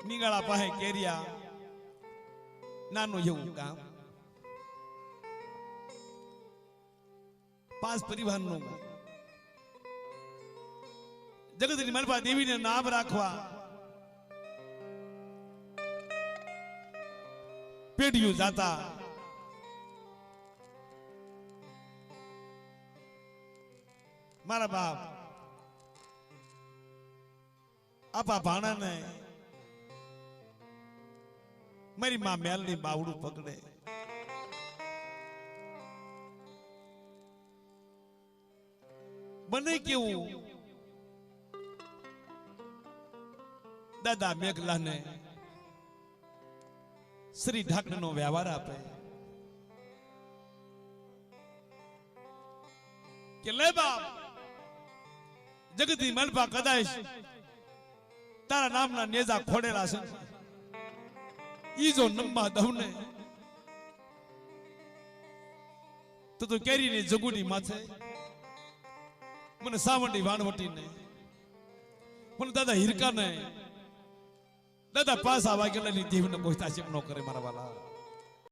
નીગાળા પાસે કેરિયા નાનું એવું ગામ 5 પરિવારનું જગતની માલપા દેવીને નામ રાખવા પેઢીઓ જાતા મારા બાપ આપા ભાણાને મારી માં મેલની બાવડું પકડે બને કેવું દાદા મેઘલાને શ્રી ઢાકરનો વ્યવહાર આપે કે લે બાપ જગતી મલપા કદાચ તારા નામના નેજા ખોડેલા છે ઈ જો નંબા દઉં ને તો કેરીની જગુડી માથે મને સાવંડી વાણવટી ને મને દાદા હિરકા ને દાદા પાસા વાગેલા ની દેવને કોઈ તાસીમ ન કરે મારા વાલા